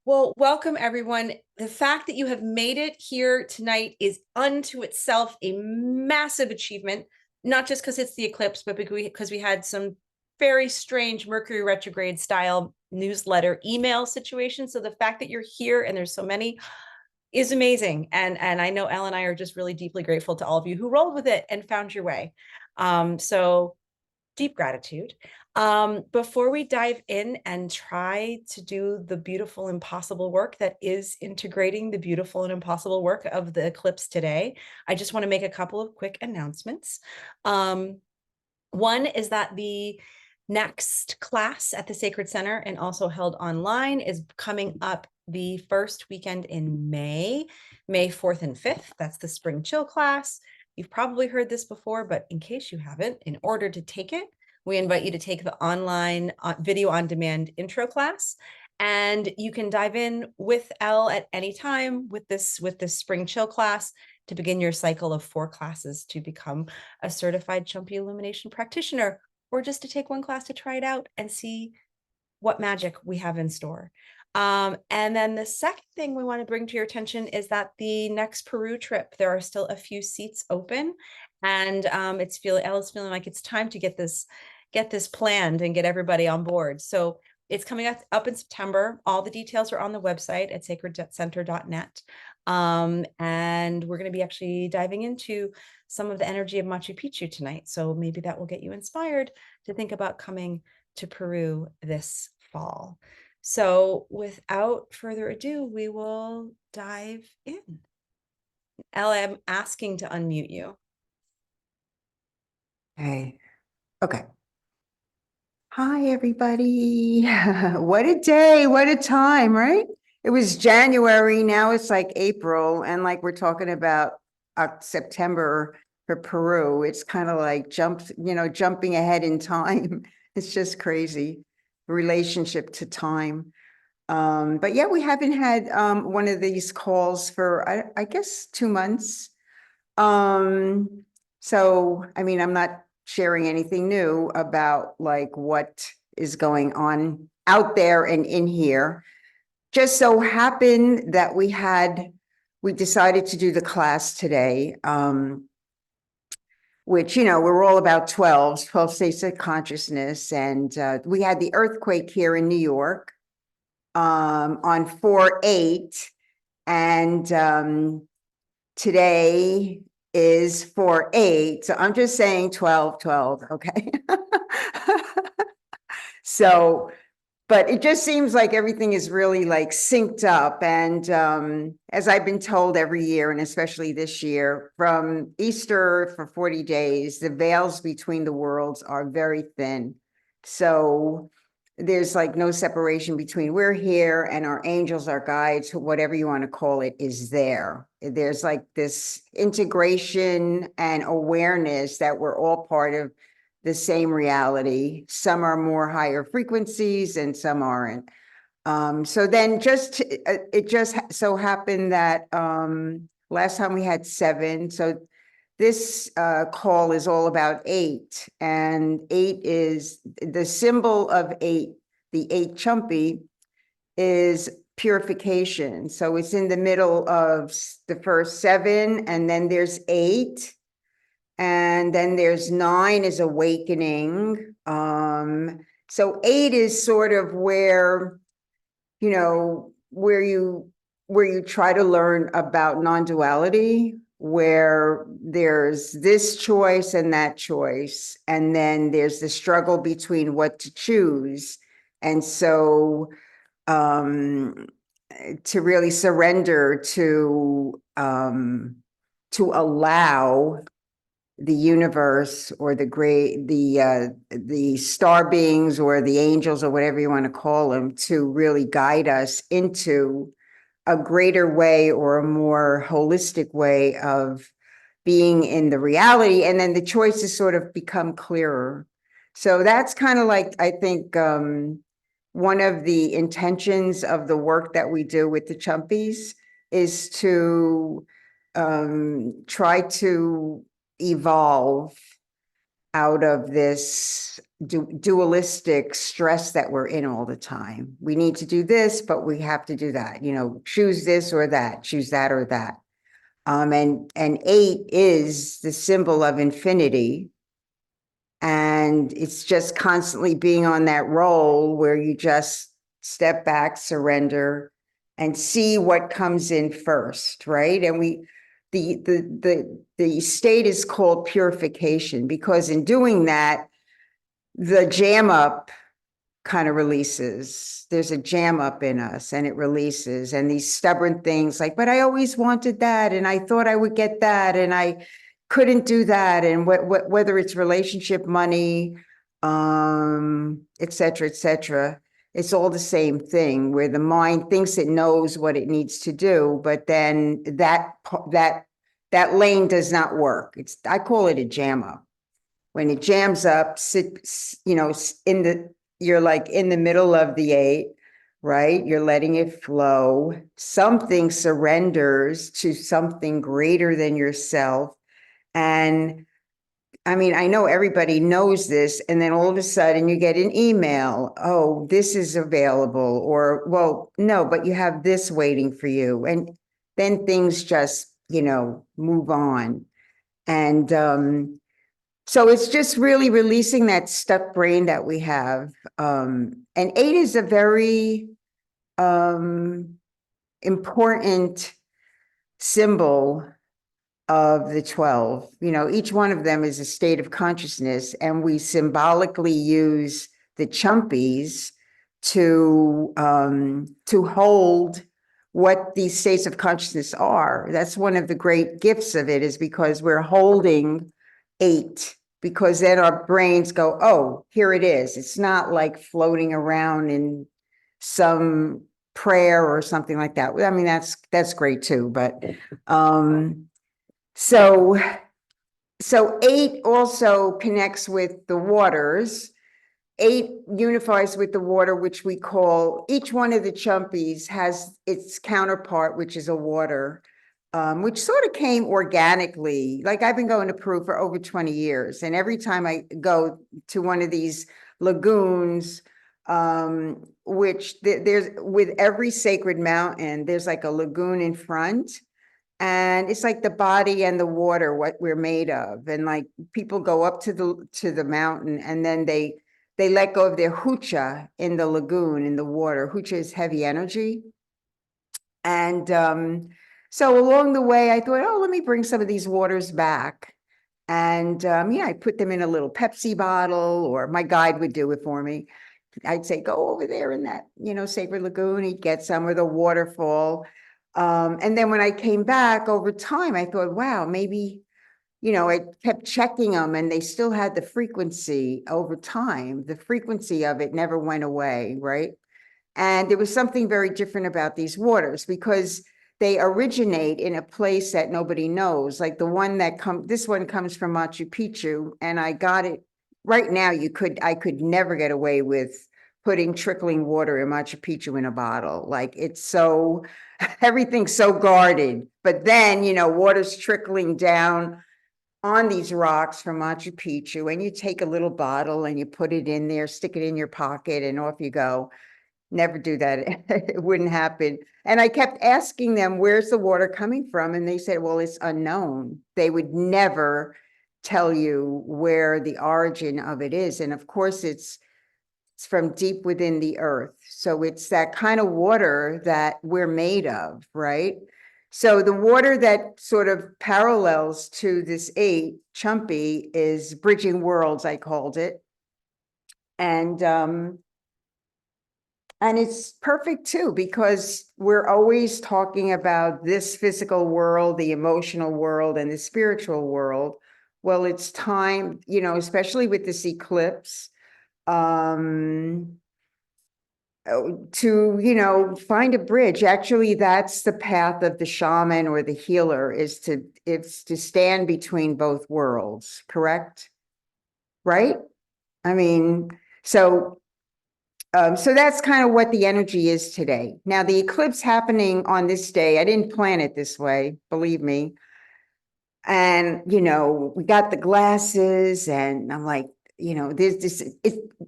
Well, welcome everyone. The fact that you have made it here tonight is unto itself a massive achievement, not just because it's the eclipse, but because we had some very strange Mercury retrograde style newsletter email situation. So the fact that you're here and there's so many is amazing. And I know Elle and I are just really deeply grateful to all of you who rolled with it and found your way. So deep gratitude. Before we dive in and try to do the beautiful impossible work that is integrating the beautiful and impossible work of the eclipse today, I just want to make a couple of quick announcements. One is that the next class at the Sacred Center and also held online is coming up the first weekend in May 4th and 5th. That's the Spring Chill class. You've probably heard this before, but in case you haven't, in order to take it, we invite you to take the online video on demand intro class. And you can dive in with Elle at any time with this Spring Chill class to begin your cycle of 4 classes to become a certified Chumpi Illumination practitioner, or just to take one class to try it out and see what magic we have in store. And then the second thing we want to bring to your attention is that the next Peru trip, there are still a few seats open, and Ella's feeling like it's time to get this planned and get everybody on board. So it's coming up in September. All the details are on the website at sacredcenter.net. And we're going to be actually diving into some of the energy of Machu Picchu tonight. So maybe that will get you inspired to think about coming to Peru this fall. So without further ado, we will dive in. Ella, I'm asking to unmute you. Hey, okay. Hi, everybody. What a day, what a time, right? It was January, now it's like April, and like we're talking about September for Peru. It's kind of like jumping ahead in time. It's just crazy, relationship to time. But yeah, we haven't had one of these calls for I guess 2 months. So I mean, I'm not sharing anything new about like what is going on out there and in here. Just so happened that we decided to do the class today, which, we're all about 12 states of consciousness. And we had the earthquake here in New York on 4/8. And today is 4/8. So I'm just saying 12, okay? So, but it just seems like everything is really like synced up. And as I've been told every year, and especially this year, from Easter for 40 days, the veils between the worlds are very thin. So there's like no separation between we're here and our angels, our guides, whatever you want to call it, is there. There's like this integration and awareness that we're all part of the same reality. Some are more higher frequencies and some aren't. So then it just so happened that last time we had 7. So this call is all about 8, and 8 is the symbol of 8. The 8 Chumpi is purification. So it's in the middle of the first 7, and then there's 8. And then there's 9 is awakening. So 8 is sort of where, where you try to learn about non-duality, where there's this choice and that choice. And then there's the struggle between what to choose. And so to really surrender to allow the universe or the star beings or the angels or whatever you want to call them to really guide us into a greater way or a more holistic way of being in the reality. And then the choices sort of become clearer. So that's kind of like, I think, one of the intentions of the work that we do with the Chumpies is to try to evolve out of this dualistic stress that we're in all the time. We need to do this, but we have to do that, choose this or that, choose that or that. And 8 is the symbol of infinity. And it's just constantly being on that roll where you just step back, surrender, and see what comes in first, right? And the state is called purification, because in doing that, the jam up kind of releases. There's a jam up in us and it releases. And these stubborn things like, but I always wanted that. And I thought I would get that. And I couldn't do that. And whether it's relationship, money, et cetera, it's all the same thing, where the mind thinks it knows what it needs to do, but then that lane does not work. I call it a jam up. When it jams up, you're like in the middle of the 8, right? You're letting it flow. Something surrenders to something greater than yourself. And I mean, I know everybody knows this, and then all of a sudden you get an email, oh, this is available, or, well, no, but you have this waiting for you. And then things just, move on. And so it's just really releasing that stuck brain that we have. And 8 is a very important symbol of the 12. Each one of them is a state of consciousness, and we symbolically use the chumpies to hold what these states of consciousness are. That's one of the great gifts of it, is because we're holding 8, because then our brains go, oh, here it is. It's not like floating around in some prayer or something like that. I mean, that's great too, but so 8 also connects with the waters. 8 unifies with the water, which we call, each one of the chumpies has its counterpart, which is a water, which sort of came organically. Like, I've been going to Peru for over 20 years, and every time I go to one of these lagoons, which there's, with every sacred mountain, there's like a lagoon in front. And it's like the body and the water, what we're made of. And like, people go up to the mountain, and then they let go of their hucha in the lagoon, in the water. Hucha is heavy energy. And so along the way, I thought, oh, let me bring some of these waters back. And I put them in a little Pepsi bottle, or my guide would do it for me. I'd say, go over there in that, sacred lagoon. He'd get some, or the waterfall. And then when I came back over time, I thought, wow, maybe, I kept checking them, and they still had the frequency over time. The frequency of it never went away, right? And there was something very different about these waters, because they originate in a place that nobody knows. Like the one this one comes from Machu Picchu, and I got it right now. I could never get away with putting trickling water in Machu Picchu in a bottle. Like, it's so, everything's so guarded. But then, water's trickling down on these rocks from Machu Picchu, and you take a little bottle and you put it in there, stick it in your pocket, and off you go. Never do that. It wouldn't happen. And I kept asking them, where's the water coming from? And they said, well, it's unknown. They would never tell you where the origin of it is. And of course, it's from deep within the earth. So it's that kind of water that we're made of, right? So the water that sort of parallels to this 8, Chumpi, is bridging worlds, I called it. And it's perfect too, because we're always talking about this physical world, the emotional world, and the spiritual world. Well, it's time, especially with this eclipse, to, find a bridge. Actually, that's the path of the shaman or the healer, it's to stand between both worlds, correct? Right? I mean, so that's kind of what the energy is today. Now, the eclipse happening on this day, I didn't plan it this way, believe me. And, we got the glasses, and I'm like, there's this,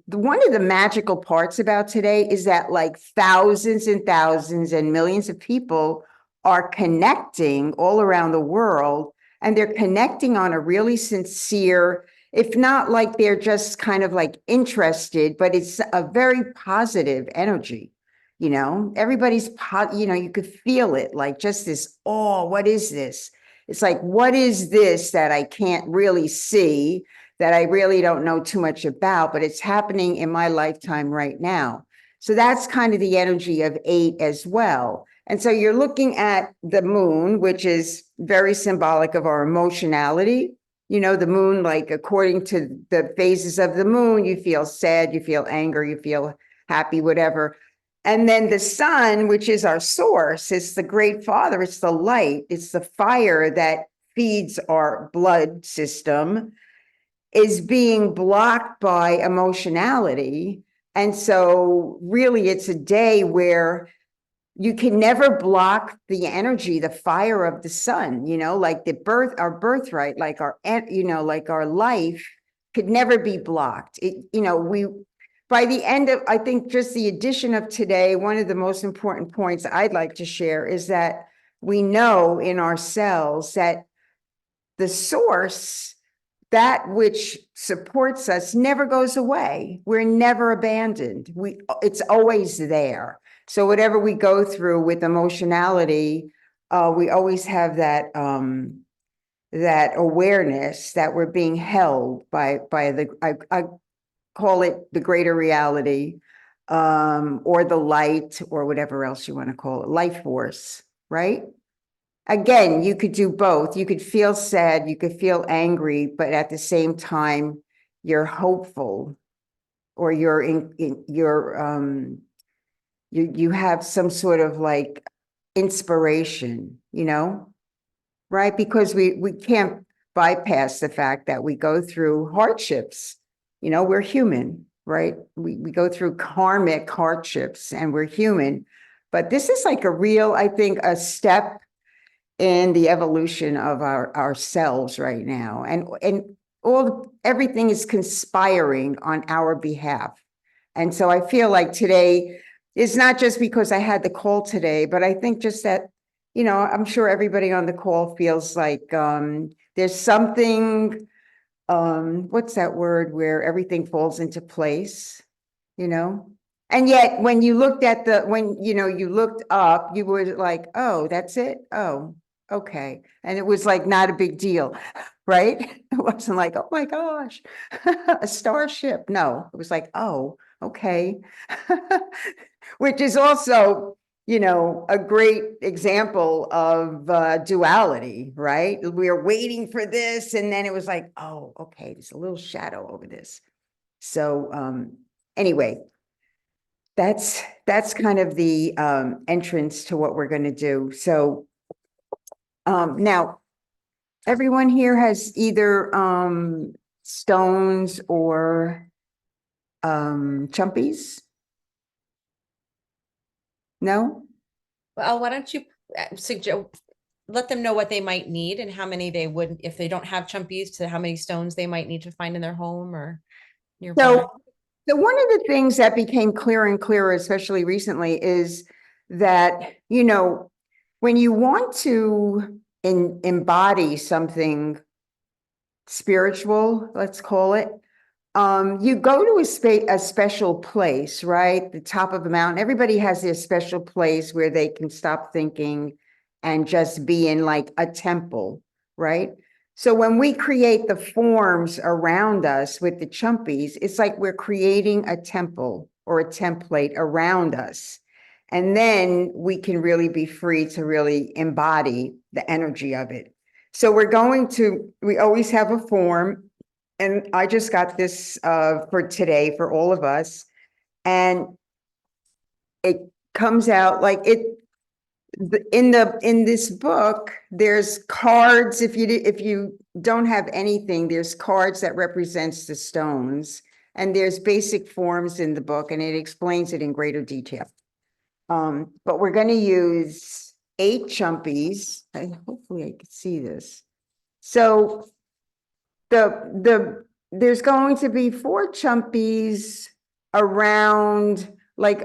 one of the magical parts about today is that like thousands and thousands and millions of people are connecting all around the world, and they're connecting on a really sincere, if not like they're just kind of like interested, but it's a very positive energy. Everybody's, you could feel it, like just this, oh, what is this? It's like, what is this that I can't really see, that I really don't know too much about, but it's happening in my lifetime right now. So that's kind of the energy of 8 as well. And so you're looking at the moon, which is very symbolic of our emotionality. The moon, like according to the phases of the moon, you feel sad, you feel anger, you feel happy, whatever. And then the sun, which is our source, it's the great father, it's the light, it's the fire that feeds our blood system, is being blocked by emotionality. And so really it's a day where you can never block the energy, the fire of the sun, like our birthright, like like our life could never be blocked. By the end of, I think just the addition of today, one of the most important points I'd like to share is that we know in ourselves that the source, that which supports us, never goes away. We're never abandoned. It's always there. So whatever we go through with emotionality, we always have that that awareness that we're being held by I call it the greater reality, or the light, or whatever else you want to call it, life force, right? Again, you could do both. You could feel sad, you could feel angry, but at the same time, you're hopeful, or you're you have some sort of like inspiration, right? Because we can't bypass the fact that we go through hardships. We're human, right? We go through karmic hardships, and we're human. But this is like a real, I think, a step in the evolution of ourselves right now. And everything is conspiring on our behalf. And so I feel like today is not just because I had the call today, but I think just that, I'm sure everybody on the call feels like there's something, what's that word, where everything falls into place, And yet when you looked at when you looked up, you were like, oh, that's it. Oh, okay. And it was like not a big deal, right? It wasn't like, oh my gosh, a starship. No, it was like, oh, okay. Which is also, a great example of duality, right? We were waiting for this, and then it was like, oh, okay, there's a little shadow over this. So anyway, that's kind of the entrance to what we're going to do. So now everyone here has either stones or chumpies? No? Well, why don't you suggest, let them know what they might need and how many they would, if they don't have chumpies, to how many stones they might need to find in their home or nearby. So one of the things that became clearer and clearer, especially recently, is that, when you want to embody something spiritual, let's call it, you go to a special place, right? The top of a mountain. Everybody has their special place where they can stop thinking and just be in like a temple, right? So when we create the forms around us with the chumpies, it's like we're creating a temple or a template around us. And then we can really be free to really embody the energy of it. So we always have a form. And I just got this for today for all of us. And it comes out like in this book, there's cards. If you don't have anything, there's cards that represents the stones. And there's basic forms in the book, and it explains it in greater detail. But we're going to use 8 chumpies. Hopefully I can see this. So the there's going to be 4 chumpies around like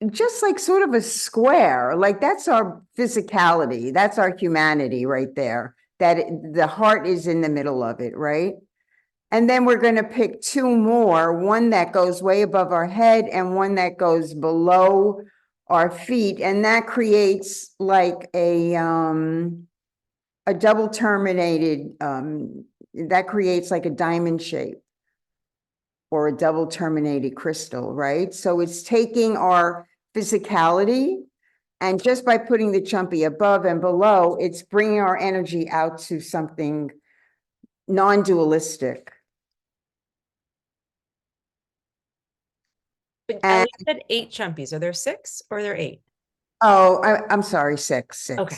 just like sort of a square, like that's our physicality, that's our humanity right there, the heart is in the middle of it, right? And then we're going to pick 2 more, one that goes way above our head and one that goes below our feet. And that creates like a double terminated, that creates like a diamond shape or a double terminated crystal, right? So it's taking our physicality, and just by putting the chumpy above and below, it's bringing our energy out to something non-dualistic. But And Ellie said 8 chumpies. Are there 6 or are there 8? oh, I'm sorry, 6. Okay.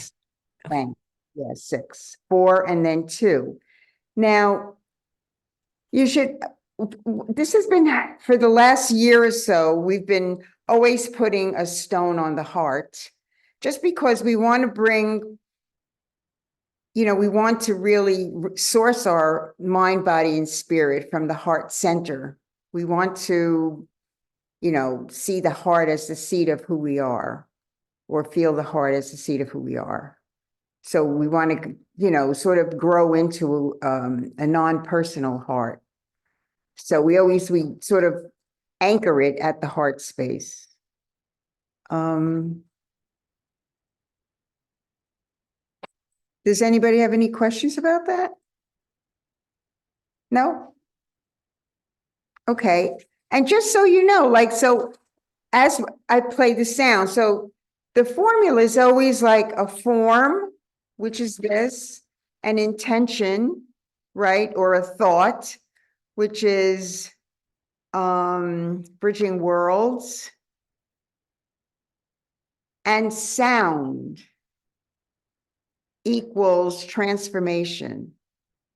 Thanks. Yeah, 6, 4, and then 2. Now, you should, this has been for the last year or so, we've been always putting a stone on the heart, just because we want to bring, we want to really source our mind, body, and spirit from the heart center. We want to, see the heart as the seat of who we are, or feel the heart as the seat of who we are. So we want to, sort of grow into a non-personal heart. So we sort of anchor it at the heart space. Does anybody have any questions about that? No? Okay. And just so you know, like, so as I play the sound, so the formula is always like a form, which is this, an intention, right? Or a thought, which is bridging worlds, and sound equals transformation,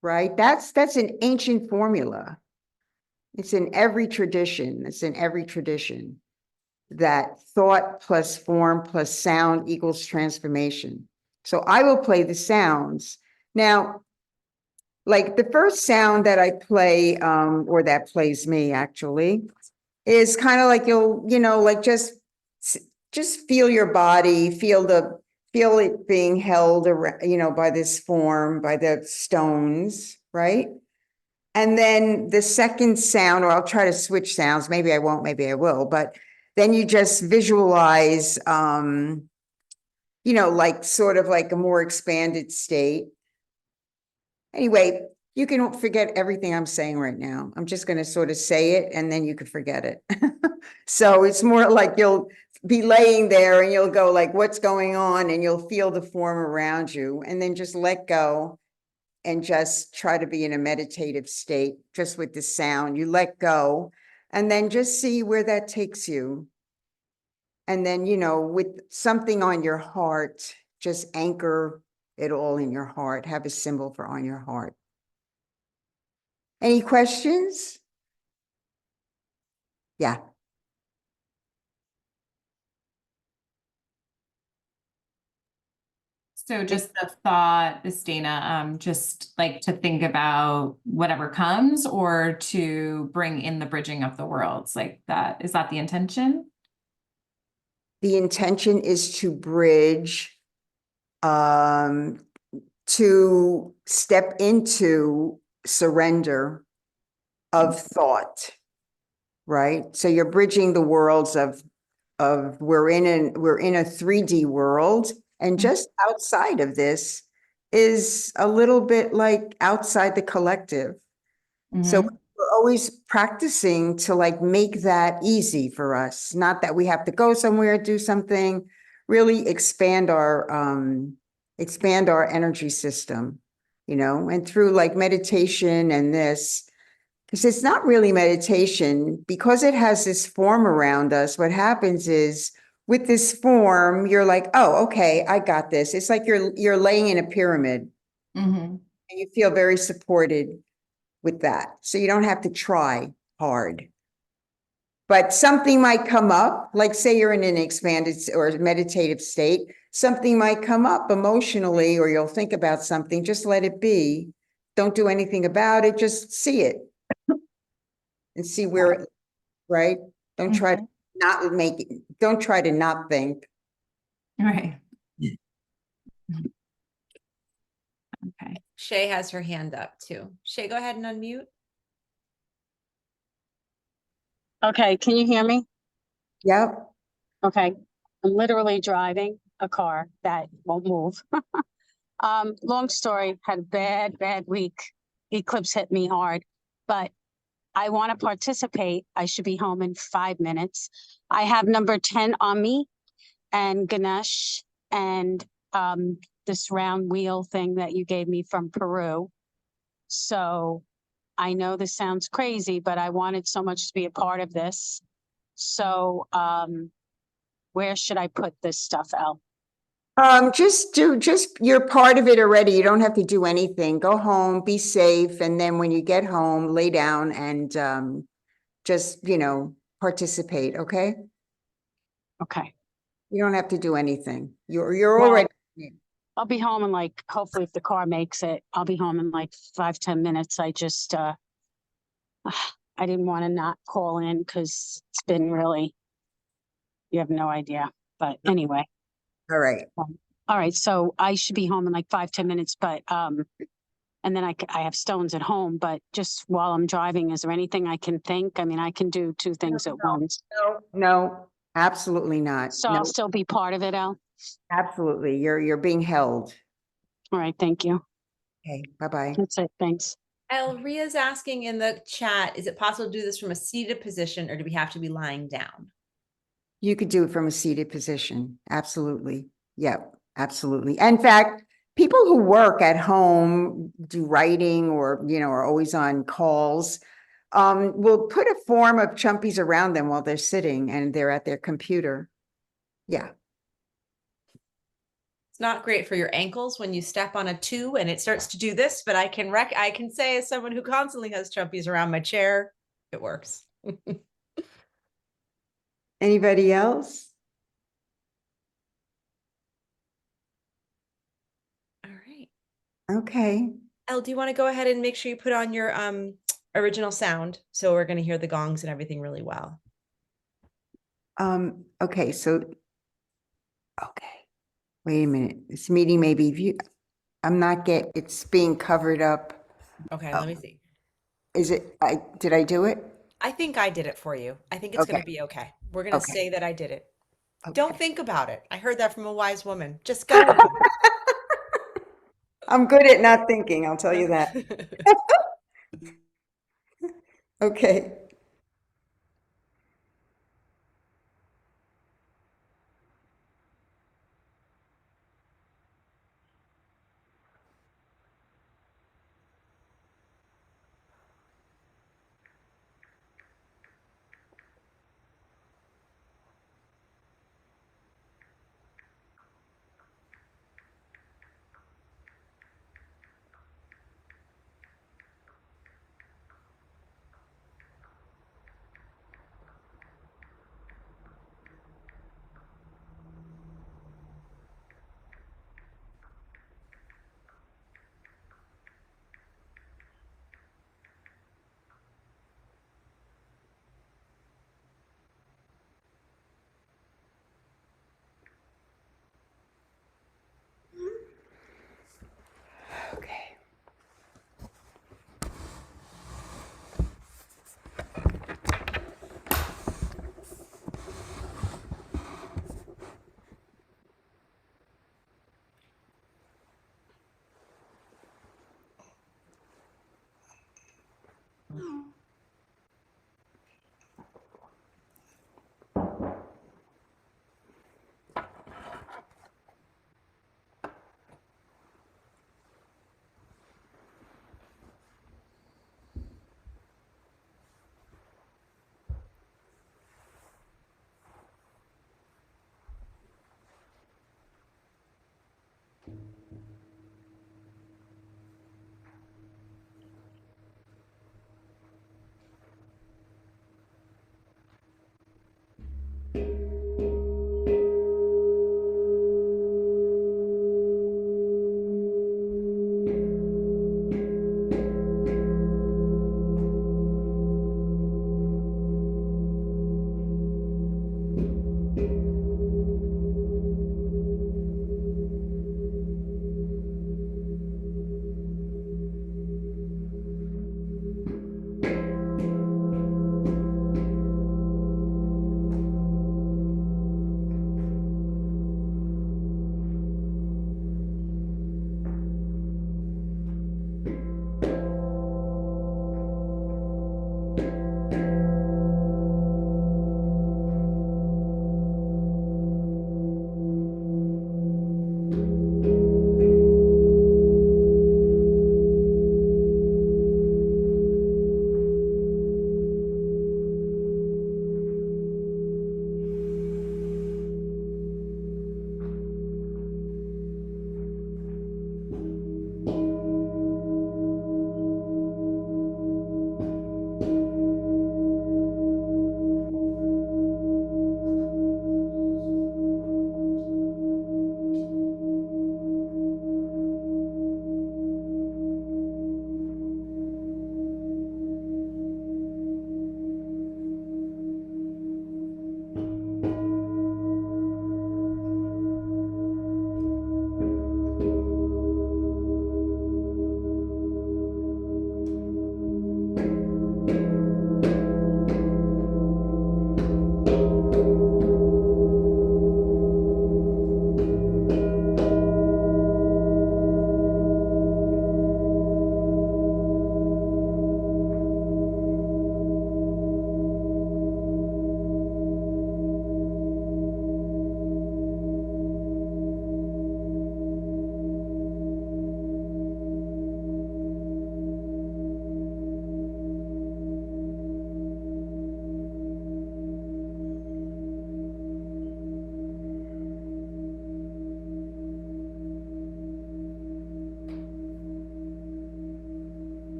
right? That's an ancient formula. It's in every tradition. It's in every tradition that thought plus form plus sound equals transformation. So I will play the sounds. Now, like the first sound that I play, or that plays me actually, is kind of like like just feel your body, feel it being held around, by this form, by the stones, right? And then the second sound, or I'll try to switch sounds, maybe I won't, maybe I will, but then you just visualize, like sort of like a more expanded state. Anyway, you can forget everything I'm saying right now. I'm just going to sort of say it and then you can forget it. So it's more like you'll be laying there and you'll go like, what's going on? And you'll feel the form around you, and then just let go and just try to be in a meditative state just with the sound. You let go and then just see where that takes you. And then, with something on your heart, just anchor it all in your heart. Have a symbol for on your heart. Any questions? Yeah. So just the thought, Dana, just like to think about whatever comes, or to bring in the bridging of the worlds, like that. Is that the intention? The intention is to bridge, to step into surrender of thought, right? So you're bridging the worlds of we're in a 3D world, and just outside of this is a little bit like outside the collective. So we're always practicing to like make that easy for us. Not that we have to go somewhere, do something, really expand our energy system, and through like meditation and this, because it's not really meditation, because it has this form around us. What happens is with this form, you're like, oh, okay, I got this. It's like you're laying in a pyramid, and you feel very supported with that. So you don't have to try hard. But something might come up, like say you're in an expanded or meditative state, something might come up emotionally, or you'll think about something, just let it be. don't do anything about it, just see it. And see where, it right? Don't try to not make it, don't try to not think. Right. Okay. Shay has her hand up too. Shay, go ahead and unmute. Okay, can you hear me? Yep. Okay, I'm literally driving a car that won't move. Long story, had a bad week. Eclipse hit me hard, but I want to participate. I should be home in 5 minutes. I have number 10 on me and Ganesh and this round wheel thing that you gave me from Peru. So I know this sounds crazy, but I wanted so much to be a part of this. So where should I put this stuff, Elle? Just you're part of it already. You don't have to do anything. Go home, be safe. And then when you get home, lay down and just, participate. Okay. Okay. You don't have to do anything. You're Well, already. I'll be home in like, hopefully if the car makes it, I'll be home in like 5-10 minutes. I just, I didn't want to not call in because it's been really, you have no idea. But anyway, All right. all right. So I should be home in like 5-10 minutes, but, and then I have stones at home, but just while I'm driving, is there anything I can think? I mean, I can do two things at once. No, absolutely not. So No, I'll still be part of it, Elle? absolutely. You're being held. All right. Thank you. Okay. Bye-bye. That's it. Thanks. Ria's asking in the chat, is it possible to do this from a seated position or do we have to be lying down? You could do it from a seated position. Absolutely. Yep, absolutely. In fact, people who work at home, do writing or, are always on calls, will put a form of chumpies around them while they're sitting and they're at their computer. Yeah. It's not great for your ankles when you step on a 2 and it starts to do this, but I can say as someone who constantly has chumpies around my chair, it works. Anybody else? All right. Okay. Elle, do you want to go ahead and make sure you put on your original sound? So we're going to hear the gongs and everything really well. Okay, so, okay. Wait a minute. This meeting may be viewed. It's being covered up. Okay, Oh. let me see. Did I do it? I think I did it for you. I think it's going to Okay. be okay. We're going to Okay. say that I did it. Okay. Don't think about it. I heard that from a wise woman. Just go with I'm good at not thinking, I'll tell you that. it. Okay.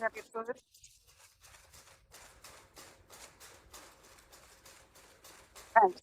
have your food? Thanks.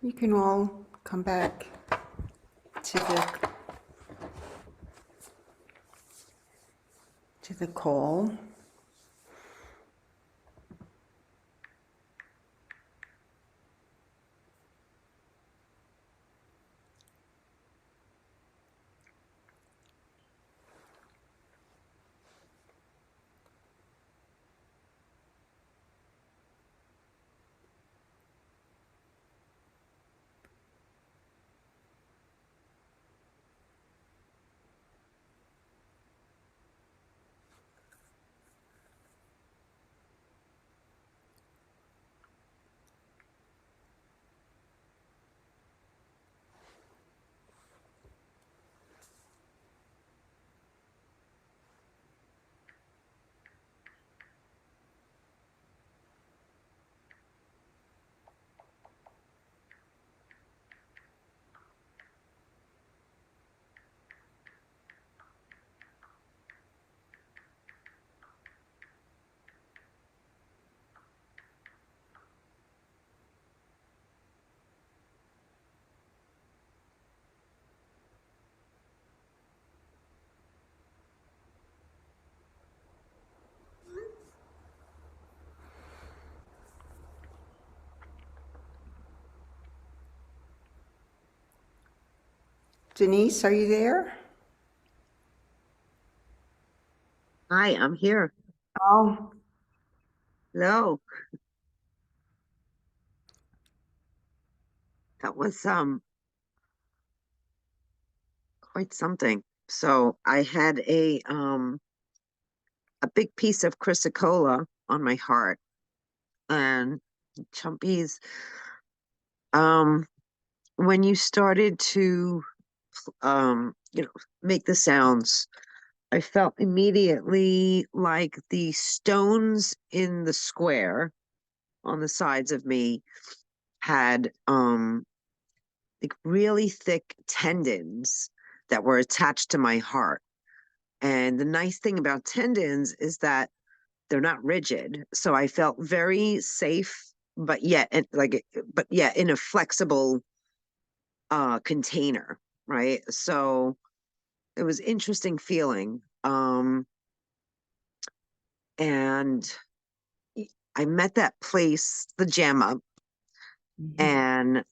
You can all come back to the call. Denise, are you there? Hi, I'm here. Oh, Hello. That was quite something. So I had a big piece of chrysocolla on my heart, and Chumpies, um when you started to make the sounds, I felt immediately like the stones in the square on the sides of me had like really thick tendons that were attached to my heart. And the nice thing about tendons is that they're not rigid. So I felt very safe, but yet in a flexible container, right? So it was interesting feeling. And I met that place, the Jam Up, and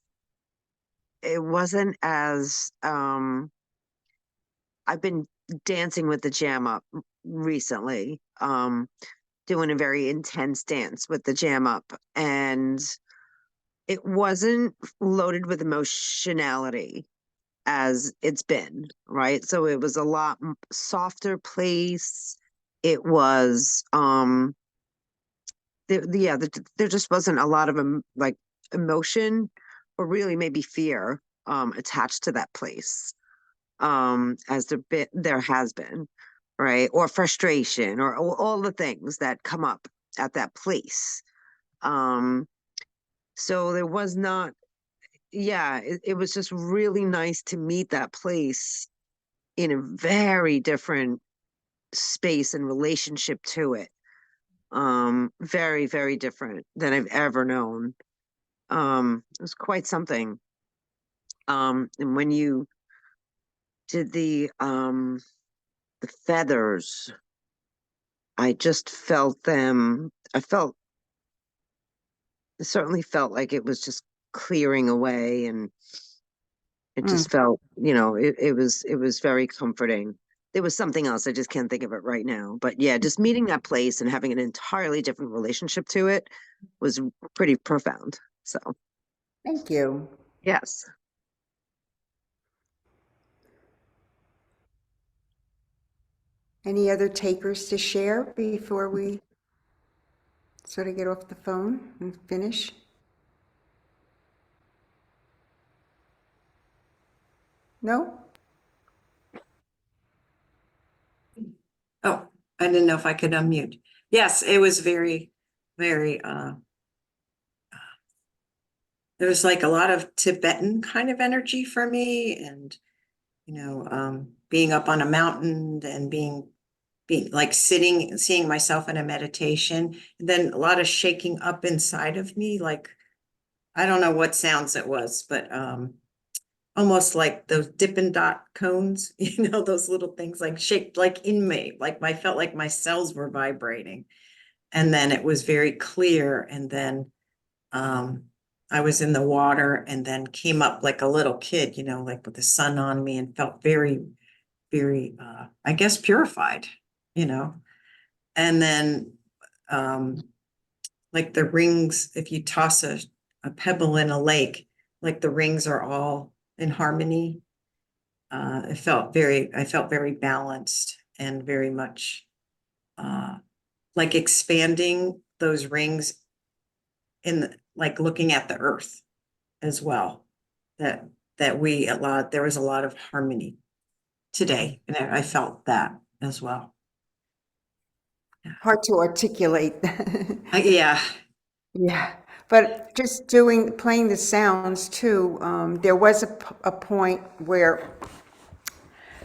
it wasn't as I've been dancing with the Jam Up recently, doing a very intense dance with the Jam Up, and it wasn't loaded with emotionality as it's been, right? So it was a lot softer place. It was there just wasn't a lot of like emotion or really maybe fear attached to that place, as there has been, right? Or frustration or all the things that come up at that place. So there was not, yeah, it was just really nice to meet that place in a very different space and relationship to it. Very, very different than I've ever known. It was quite something. And when you did the feathers, I just felt them. It certainly felt like it was just clearing away, and it just felt, it was very comforting. There was something else, I just can't think of it right now. But yeah, just meeting that place and having an entirely different relationship to it was pretty profound. So thank you. yes. Any other takers to share before we sort of get off the phone and finish? No? Oh, I didn't know if I could unmute. Yes, it was very, very, there was like a lot of Tibetan kind of energy for me, and, being up on a mountain and being like sitting, seeing myself in a meditation, and then a lot of shaking up inside of me, like I don't know what sounds it was, but almost like those Dippin' Dot cones, you know, those little things like shaped like in me, like I felt like my cells were vibrating. And then it was very clear. And then I was in the water and then came up like a little kid, you know, like with the sun on me, and felt very, very, I guess, purified, you know. And then like the rings, if you toss a pebble in a lake, like the rings are all in harmony. I felt very balanced and very much like expanding those rings like looking at the earth as well. That there was a lot of harmony today, and I felt that as well. Hard to articulate. Yeah. Yeah, but just playing the sounds too, there was a point where,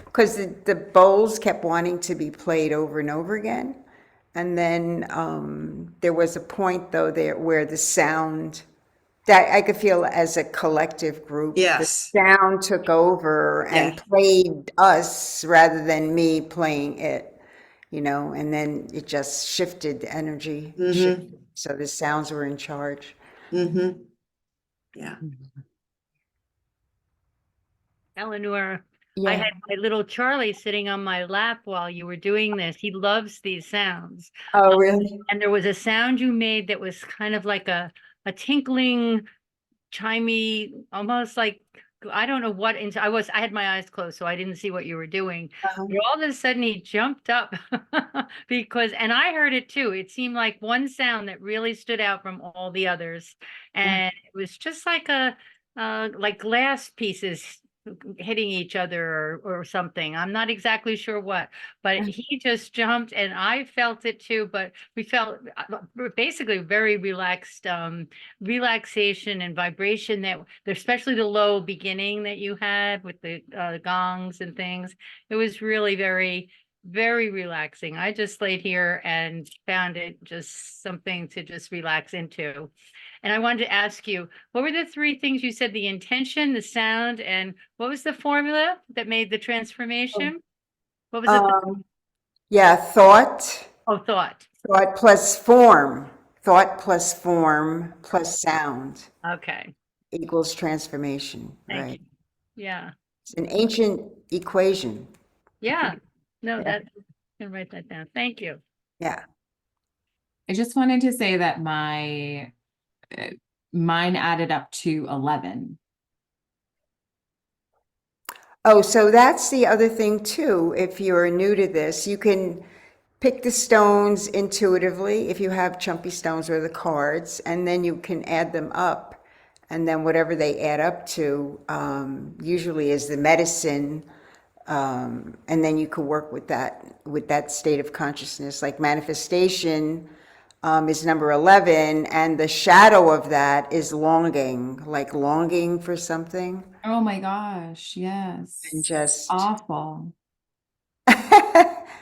because the bowls kept wanting to be played over and over again. And then there was a point though there where the sound, that I could feel as a collective group, Yes. the sound took over and Yeah. played us rather than me playing it, you know, and then it just shifted the energy. Shifted. So the sounds were in charge. Yeah. Eleanor, I Yeah. had my little Charlie sitting on my lap while you were doing this. He loves these sounds. Oh, really? And there was a sound you made that was kind of like a tinkling, chimey, almost like, I don't know what, I had my eyes closed, so I didn't see what you were doing. Uh-huh. But all of a sudden he jumped up and I heard it too. It seemed like one sound that really stood out from all the others. And it was just like like glass pieces hitting each other or something. I'm not exactly sure what, but he just jumped and I felt it too, but we felt basically very relaxed, relaxation and vibration that, especially the low beginning that you had with the gongs and things. It was really very, very relaxing. I just laid here and found it just something to just relax into. And I wanted to ask you, what were the three things you said? The intention, the sound, and what was the formula that made the transformation? What was it? Yeah, thought Thought. plus form, thought plus form plus sound Okay. equals transformation, Thank right? you. Yeah. It's an ancient equation. Yeah. No, Yeah. I'm gonna write that down. Thank you. Yeah. I just wanted to say that mine added up to 11. Oh, so that's the other thing too. If you're new to this, you can pick the stones intuitively if you have Chumpi stones or the cards, and then you can add them up. And then whatever they add up to usually is the medicine. And then you could work with that state of consciousness. Like manifestation is number 11, and the shadow of that is longing, like longing for something. Oh my gosh, yes. And just awful.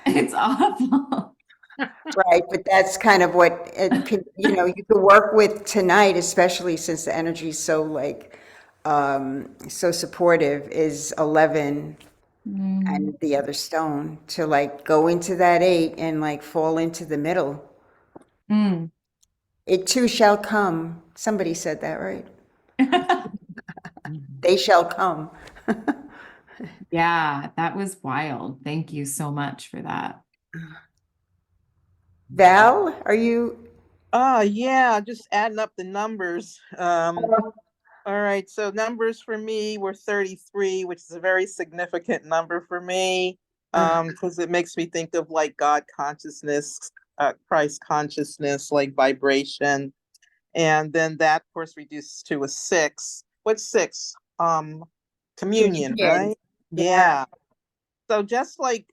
It's awful. right, but that's kind of what it can, you know, you could work with tonight, especially since the energy is so like so supportive, is 11 and the other stone, to like go into that 8 and like fall into the middle. It too shall come. Somebody said that, right? They shall come. Yeah, that was wild. Thank you so much for that. Val, are you? Yeah, just adding up the numbers. All right, so numbers for me were 33, which is a very significant number for me, because it makes me think of like God consciousness, Christ consciousness, like vibration. And then that, of course, reduces to a 6. What's 6? Communion, right? Yeah. So just like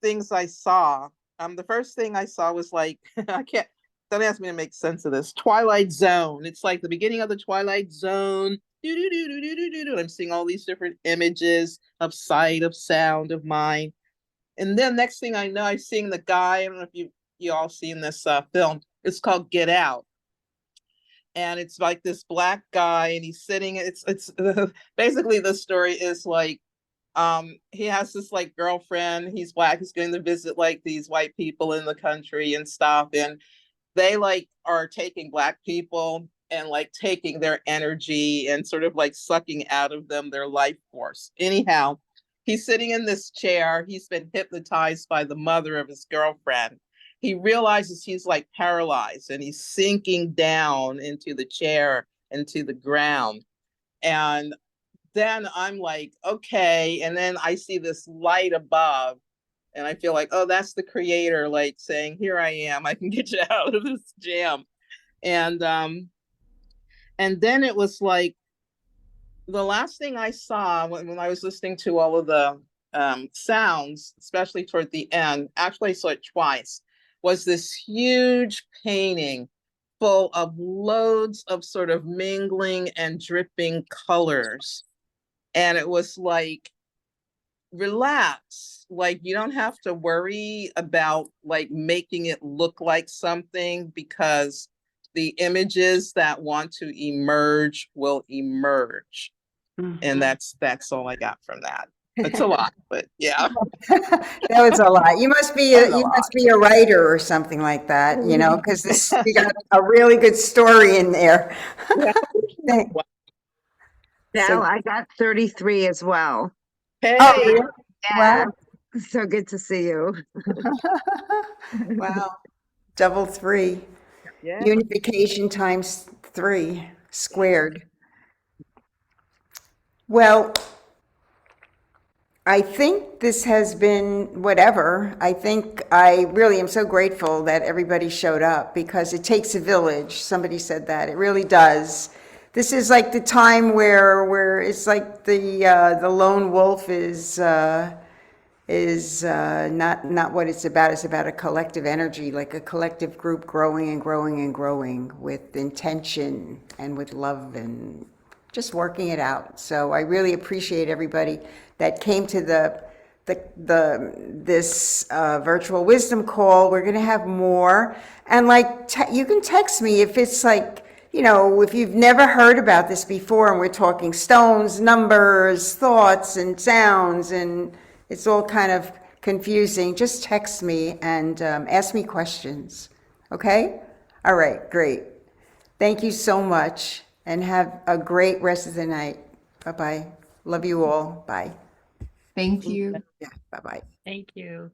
things I saw, the first thing I saw was like, don't ask me to make sense of this. Twilight Zone. It's like the beginning of the Twilight Zone. I'm seeing all these different images of sight, of sound, of mind. And then next thing I know, I'm seeing the guy. I don't know if you all seen this film. It's called Get Out. and it's like this black guy, and he's sitting. It's basically the story is like, he has this like girlfriend. He's black. He's going to visit like these white people in the country and stuff, and they like are taking black people and like taking their energy and sort of like sucking out of them their life force. Anyhow, he's sitting in this chair. He's been hypnotized by the mother of his girlfriend. He realizes he's like paralyzed and he's sinking down into the chair, into the ground. And then I'm like, okay. And then I see this light above, and I feel like, oh, that's the creator, like saying, here I am, I can get you out of this jam. And then it was like, the last thing I saw when I was listening to all of the sounds, especially toward the end, actually I saw it twice, was this huge painting full of loads of sort of mingling and dripping colors. And it was like, relax, like you don't have to worry about like making it look like something, because the images that want to emerge will emerge. And that's all I got from that. It's a lot, but yeah. That was a lot. You must be That was a you must be a writer or something like that, you know, because this you got a really good story in there. Thank- Now I got 33 as well. Hey, Oh, Yeah. wow. So good to see you. Wow. Double 3. yeah. Unification times 3 squared. Well, I think this has been whatever. I think I really am so grateful that everybody showed up, because it takes a village. Somebody said that. It really does. This is like the time where it's like the lone wolf is not what it's about. It's about a collective energy, like a collective group growing and growing and growing with intention and with love and just working it out. So I really appreciate everybody that came to this virtual wisdom call. We're going to have more, and like you can text me if it's like, you know, if you've never heard about this before, and we're talking stones, numbers, thoughts, and sounds, and it's all kind of confusing. Just text me and ask me questions. Okay? All right, great. Thank you so much, and have a great rest of the night. Bye-bye. Love you all. Bye. Thank you. Yeah, bye-bye. Thank you.